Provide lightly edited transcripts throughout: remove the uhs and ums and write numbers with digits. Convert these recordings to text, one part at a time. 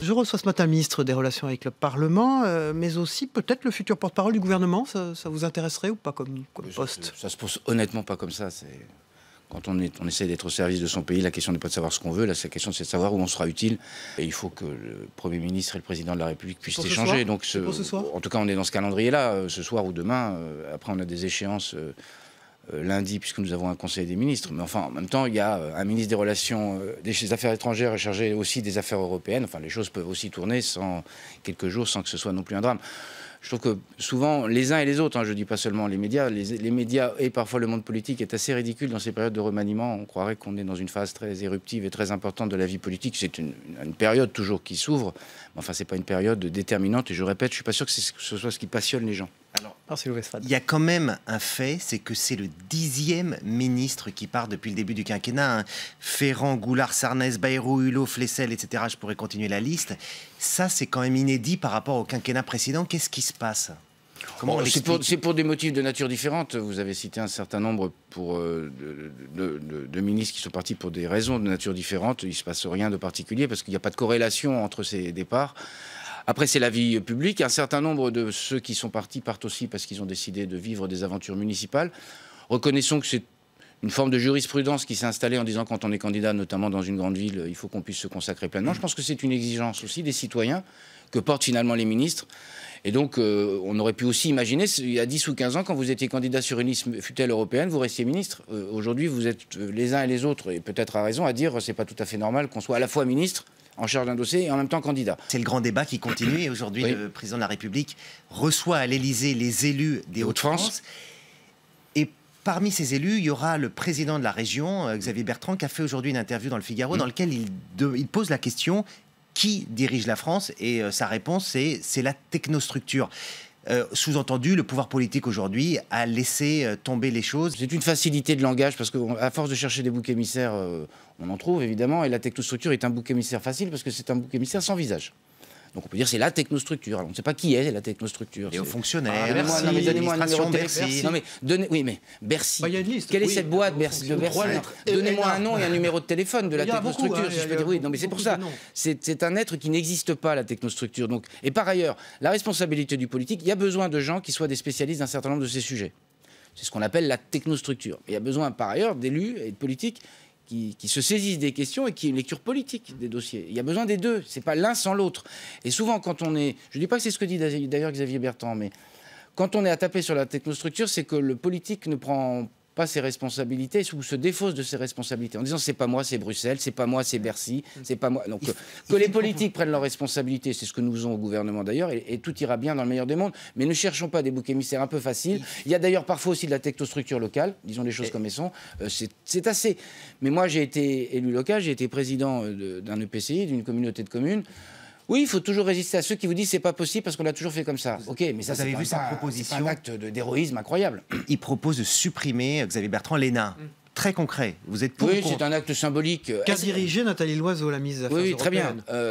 Je reçois ce matin le ministre des Relations avec le Parlement, mais aussi peut-être le futur porte-parole du gouvernement. Ça vous intéresserait ou pas comme poste? Ça se pose honnêtement pas comme ça. Quand on essaie d'être au service de son pays, la question n'est pas de savoir ce qu'on veut, la question c'est de savoir où on sera utile. Et il faut que le Premier ministre et le Président de la République puissent échanger. Donc, pour ce soir en tout cas, on est dans ce calendrier-là, ce soir ou demain. Après, on a des échéances lundi, puisque nous avons un Conseil des ministres. Mais enfin, en même temps, il y a un ministre des Relations, des Affaires étrangères chargé aussi des Affaires européennes. Enfin, les choses peuvent aussi tourner quelques jours sans que ce soit non plus un drame. Je trouve que souvent, les uns et les autres, je ne dis pas seulement les médias et parfois le monde politique est assez ridicule dans ces périodes de remaniement. On croirait qu'on est dans une phase très éruptive et très importante de la vie politique. C'est une période toujours qui s'ouvre, mais enfin, ce n'est pas une période déterminante. Et je répète, je ne suis pas sûr que ce soit ce qui passionne les gens. Alors, il y a quand même un fait, c'est que c'est le 10e ministre qui part depuis le début du quinquennat. Ferrand, Goulard, Sarnez, Bayrou, Hulot, Flessel, etc. Je pourrais continuer la liste. Ça, c'est quand même inédit par rapport au quinquennat précédent. Qu'est-ce qui se passe? C'est pour des motifs de nature différente. Vous avez cité un certain nombre de ministres qui sont partis pour des raisons de nature différente. Il ne se passe rien de particulier parce qu'il n'y a pas de corrélation entre ces départs. Après, c'est la vie publique. Un certain nombre de ceux qui sont partis partent aussi parce qu'ils ont décidé de vivre des aventures municipales. Reconnaissons que c'est une forme de jurisprudence qui s'est installée en disant quand on est candidat, notamment dans une grande ville, il faut qu'on puisse se consacrer pleinement. Je pense que c'est une exigence aussi des citoyens que portent finalement les ministres. Et donc, on aurait pu aussi imaginer, il y a 10 ou 15 ans, quand vous étiez candidat sur une liste fut-elle européenne, vous restiez ministre. Aujourd'hui, vous êtes les uns et les autres, et peut-être à raison, à dire c'est pas tout à fait normal qu'on soit à la fois ministre, en charge d'un dossier et en même temps candidat. C'est le grand débat qui continue et aujourd'hui, le président de la République reçoit à l'Élysée les élus des Hauts-de-France. Et parmi ces élus, il y aura le président de la région, Xavier Bertrand, qui a fait aujourd'hui une interview dans le Figaro dans laquelle il pose la question qui dirige la France, et sa réponse c'est la technostructure. Sous-entendu, le pouvoir politique aujourd'hui a laissé tomber les choses. C'est une facilité de langage parce qu'à force de chercher des boucs émissaires, on en trouve évidemment, et la technostructure est un bouc émissaire facile parce que c'est un bouc émissaire sans visage. Donc on peut dire c'est la technostructure. Alors on ne sait pas qui est la technostructure. Les hauts fonctionnaires, donnez-moi un numéro de Bercy. téléphone. Non mais oui, mais Bercy. Bah, y a une liste. Quelle est cette boîte Bercy, de Bercy? Donnez-moi un nom et un numéro de téléphone de la technostructure, si je peux dire. Oui, non mais c'est pour ça. C'est un être qui n'existe pas, la technostructure. Donc, et par ailleurs, la responsabilité du politique, il y a besoin de gens qui soient des spécialistes d'un certain nombre de ces sujets. C'est ce qu'on appelle la technostructure. Et il y a besoin par ailleurs d'élus et de politiques qui se saisissent des questions et qui aient une lecture politique des dossiers. Il y a besoin des deux, c'est pas l'un sans l'autre. Et souvent, quand on est... Je ne dis pas que c'est ce que dit d'ailleurs Xavier Bertrand, mais quand on est à taper sur la technostructure, c'est que le politique ne prend pas ses responsabilités ou se défausse de ses responsabilités en disant c'est pas moi, c'est Bruxelles, c'est pas moi, c'est Bercy, c'est pas moi. Donc que les politiques prennent leurs responsabilités, c'est ce que nous faisons au gouvernement d'ailleurs, et tout ira bien dans le meilleur des mondes. Mais ne cherchons pas des boucs émissaires un peu faciles. Il y a d'ailleurs parfois aussi de la technostructure locale, disons les choses comme elles sont. C'est assez. Mais moi j'ai été élu local, j'ai été président d'un EPCI, d'une communauté de communes. Oui, il faut toujours résister à ceux qui vous disent c'est pas possible parce qu'on l'a toujours fait comme ça. Ok, mais ça, c'est un acte d'héroïsme incroyable. Il propose de supprimer, Xavier Bertrand, l'ENA. Très concret. Vous êtes pour? Oui, c'est un acte symbolique. Qu'a dirigé Nathalie Loiseau, la ministre des Affaires européennes? Très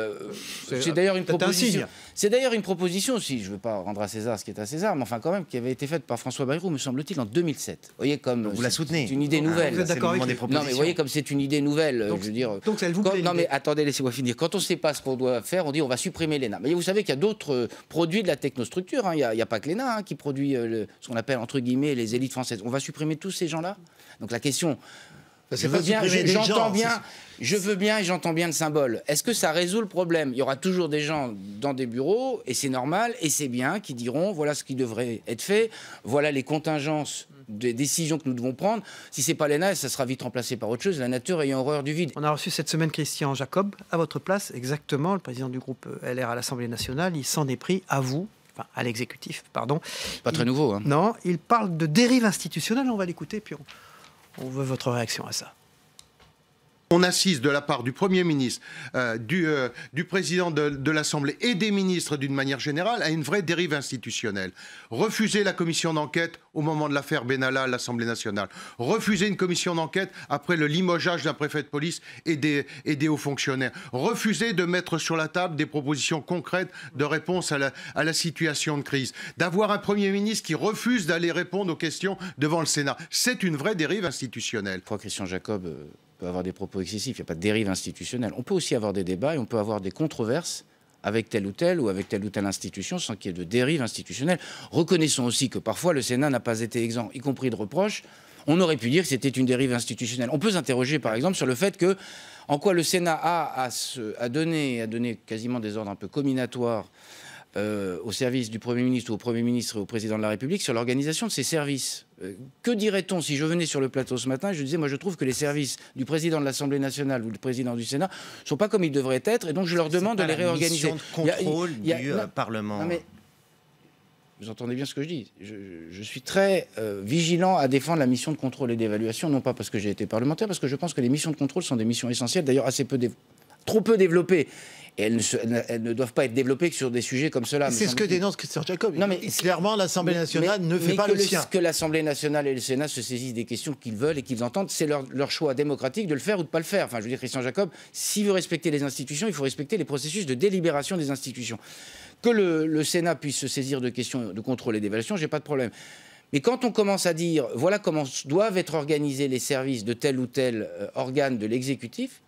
bien. C'est d'ailleurs une proposition. C'est d'ailleurs une proposition, si je ne veux pas rendre à César ce qui est à César, mais enfin quand même, qui avait été faite par François Bayrou, me semble-t-il, en 2007. Vous voyez comme vous la soutenez. C'est une idée nouvelle. Vous êtes d'accord avec Non, mais vous voyez comme c'est une idée nouvelle. Donc, je veux dire. Donc elle vous plaît. Non, mais attendez, laissez-moi finir. Quand on ne sait pas ce qu'on doit faire, on dit on va supprimer l'ENA. Mais vous savez qu'il y a d'autres produits de la technostructure. Il n'y a pas que l'ENA qui produit ce qu'on appelle entre guillemets les élites françaises. On va supprimer tous ces gens-là. Donc la question. Je veux bien et j'entends bien le symbole. Est-ce que ça résout le problème? Il y aura toujours des gens dans des bureaux, et c'est normal, et c'est bien, qui diront voilà ce qui devrait être fait, voilà les contingences des décisions que nous devons prendre. Si c'est pas l'ENA, ça sera vite remplacé par autre chose, la nature ayant horreur du vide. On a reçu cette semaine Christian Jacob, à votre place, exactement, le président du groupe LR à l'Assemblée nationale. Il s'en est pris à vous, enfin à l'exécutif, pardon. Pas très nouveau. Hein. Non, il parle de dérive institutionnelle, on va l'écouter, puis on veut votre réaction à ça. On assiste de la part du Premier ministre, du président de l'Assemblée et des ministres d'une manière générale à une vraie dérive institutionnelle. Refuser la commission d'enquête au moment de l'affaire Benalla à l'Assemblée nationale. Refuser une commission d'enquête après le limogeage d'un préfet de police et des hauts fonctionnaires. Refuser de mettre sur la table des propositions concrètes de réponse à la situation de crise. D'avoir un Premier ministre qui refuse d'aller répondre aux questions devant le Sénat. C'est une vraie dérive institutionnelle. Je crois que Christian Jacob peut avoir des propos excessifs. Il n'y a pas de dérive institutionnelle. On peut aussi avoir des débats et on peut avoir des controverses avec telle ou telle institution sans qu'il y ait de dérive institutionnelle. Reconnaissons aussi que parfois le Sénat n'a pas été exempt, y compris de reproches. On aurait pu dire que c'était une dérive institutionnelle. On peut s'interroger par exemple sur le fait que en quoi le Sénat a donné quasiment des ordres un peu comminatoires au service du Premier ministre ou au Premier ministre et au Président de la République sur l'organisation de ces services. Que dirait-on si je venais sur le plateau ce matin et je disais, moi je trouve que les services du Président de l'Assemblée nationale ou du Président du Sénat ne sont pas comme ils devraient être et donc je leur demande de les réorganiser. C'est pas la mission de contrôle du Parlement. Non, mais vous entendez bien ce que je dis. Je suis très vigilant à défendre la mission de contrôle et d'évaluation, non pas parce que j'ai été parlementaire, parce que je pense que les missions de contrôle sont des missions essentielles, d'ailleurs trop peu développées. Et elles ne doivent pas être développées que sur des sujets comme cela. C'est ce que dénonce Christian Jacob. Non, mais clairement, l'Assemblée nationale ne fait pas le sien. Que l'Assemblée nationale et le Sénat se saisissent des questions qu'ils veulent et qu'ils entendent, c'est leur choix démocratique de le faire ou de ne pas le faire. Enfin, je veux dire, Christian Jacob, s'il veut respecter les institutions, il faut respecter les processus de délibération des institutions. Que le Sénat puisse se saisir de questions de contrôle et d'évaluation, j'ai pas de problème. Mais quand on commence à dire, voilà comment doivent être organisés les services de tel ou tel organe de l'exécutif,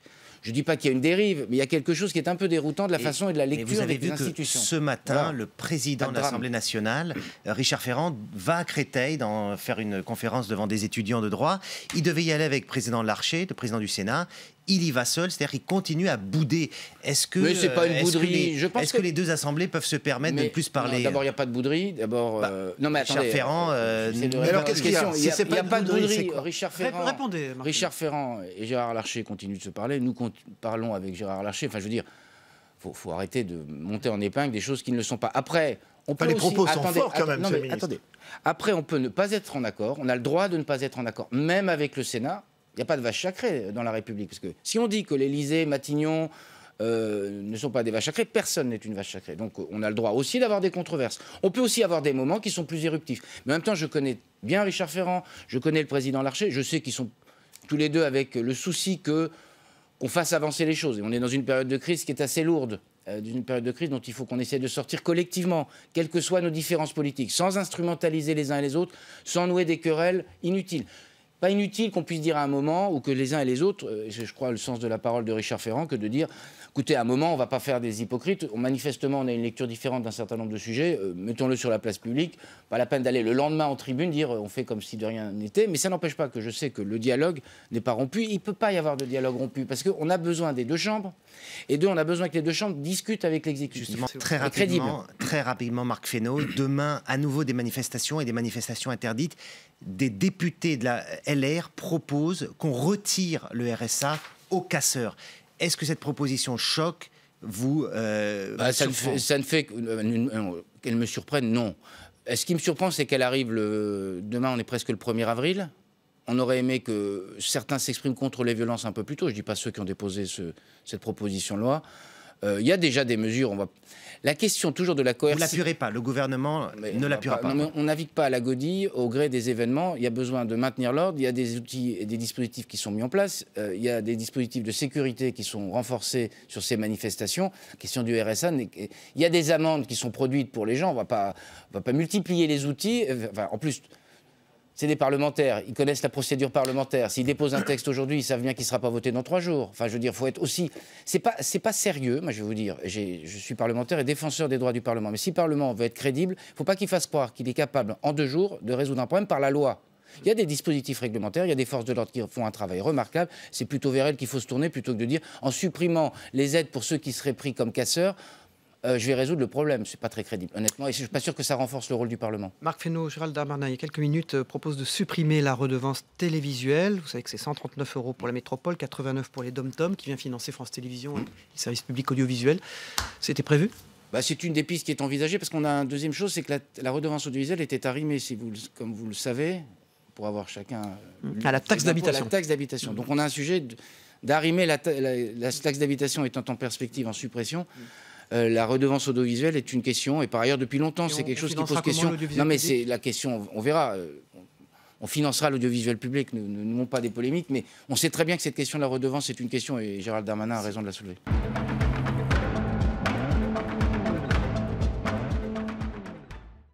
je ne dis pas qu'il y a une dérive, mais il y a quelque chose qui est un peu déroutant de la façon et de la lecture des institutions. Ce matin, le président de l'Assemblée nationale, Richard Ferrand, va à Créteil faire une conférence devant des étudiants de droit. Il devait y aller avec le président Larcher, le président du Sénat. Il y va seul, c'est-à-dire qu'il continue à bouder. Est-ce que, c'est pas une bouderie. Est-ce que les deux assemblées peuvent se permettre de ne plus parler? D'abord, il n'y a pas de bouderie. D'abord, non, mais attendez. Richard Ferrand. Alors qu'est-ce qu'il y a? Il n'y a pas de bouderie. Répondez. Richard Ferrand et Gérard Larcher continuent de se parler. Nous parlons avec Gérard Larcher. Enfin, je veux dire, faut arrêter de monter en épingle des choses qui ne le sont pas. Après, on peut les propos sont forts quand même. Non, mais attendez. Après, on peut ne pas être en accord. On a le droit de ne pas être en accord, même avec le Sénat. Il n'y a pas de vache sacrée dans la République. Parce que si on dit que l'Élysée, Matignon ne sont pas des vaches sacrées, personne n'est une vache sacrée. Donc on a le droit aussi d'avoir des controverses. On peut aussi avoir des moments qui sont plus éruptifs. Mais en même temps, je connais bien Richard Ferrand, je connais le président Larcher, je sais qu'ils sont tous les deux avec le souci qu'on fasse avancer les choses. Et on est dans une période de crise qui est assez lourde. D'une période de crise dont il faut qu'on essaie de sortir collectivement, quelles que soient nos différences politiques, sans instrumentaliser les uns et les autres, sans nouer des querelles inutiles. Pas inutile qu'on puisse dire à un moment, ou que les uns et les autres, je crois le sens de la parole de Richard Ferrand, que de dire, écoutez, à un moment, on ne va pas faire des hypocrites, manifestement, on a une lecture différente d'un certain nombre de sujets, mettons-le sur la place publique, pas la peine d'aller le lendemain en tribune dire, on fait comme si de rien n'était, mais ça n'empêche pas que je sais que le dialogue n'est pas rompu, il ne peut pas y avoir de dialogue rompu, parce qu'on a besoin des deux chambres, et on a besoin que les deux chambres discutent avec l'exécutif. Justement, très rapidement, Marc Fesneau, demain, à nouveau des manifestations et des manifestations interdites. Des députés de la LR proposent qu'on retire le RSA aux casseurs. Est-ce que cette proposition choque vous ça ne fait qu'elle me surprenne, non. Ce qui me surprend, c'est qu'elle arrive demain, on est presque le 1er avril. On aurait aimé que certains s'expriment contre les violences un peu plus tôt. Je ne dis pas ceux qui ont déposé cette proposition de loi. Il y a déjà des mesures. La question toujours de la coercition. Vous ne l'appuierez pas, le gouvernement ne l'appuiera pas. Non, mais on navigue pas à la godille au gré des événements. Il y a besoin de maintenir l'ordre. Il y a des outils et des dispositifs qui sont mis en place. Il y a des dispositifs de sécurité qui sont renforcés sur ces manifestations. La question du RSA, il y a des amendes qui sont produites pour les gens. On ne va pas multiplier les outils. Enfin, en plus, c'est des parlementaires, ils connaissent la procédure parlementaire. S'ils déposent un texte aujourd'hui, ils savent bien qu'il ne sera pas voté dans 3 jours. Enfin, je veux dire, il faut être aussi... C'est pas sérieux, moi je vais vous dire. Je suis parlementaire et défenseur des droits du Parlement. Mais si le Parlement veut être crédible, il ne faut pas qu'il fasse croire qu'il est capable, en 2 jours, de résoudre un problème par la loi. Il y a des dispositifs réglementaires, il y a des forces de l'ordre qui font un travail remarquable. C'est plutôt vers elles qu'il faut se tourner, plutôt que de dire, en supprimant les aides pour ceux qui seraient pris comme casseurs, je vais résoudre le problème. Ce n'est pas très crédible, honnêtement. Et je ne suis pas sûr que ça renforce le rôle du Parlement. Marc Fesneau, Gérald Darmanin, il y a quelques minutes, propose de supprimer la redevance télévisuelle. Vous savez que c'est 139 € pour la métropole, 89 pour les DOM-TOM, qui vient financer France Télévisions et les services publics audiovisuels. C'était prévu ? C'est une des pistes qui est envisagée, parce qu'on a une deuxième chose, c'est que la redevance audiovisuelle était arrimée, comme vous le savez, pour avoir chacun... à la taxe d'habitation. La taxe d'habitation. Donc on a un sujet d'arrimer la taxe d'habitation étant en perspective, en suppression. La redevance audiovisuelle est une question, et par ailleurs, depuis longtemps, c'est quelque chose qui pose question. Non, mais c'est la question, on verra. On financera l'audiovisuel public, ne monte pas des polémiques, mais on sait très bien que cette question de la redevance est une question, et Gérald Darmanin a raison de la soulever.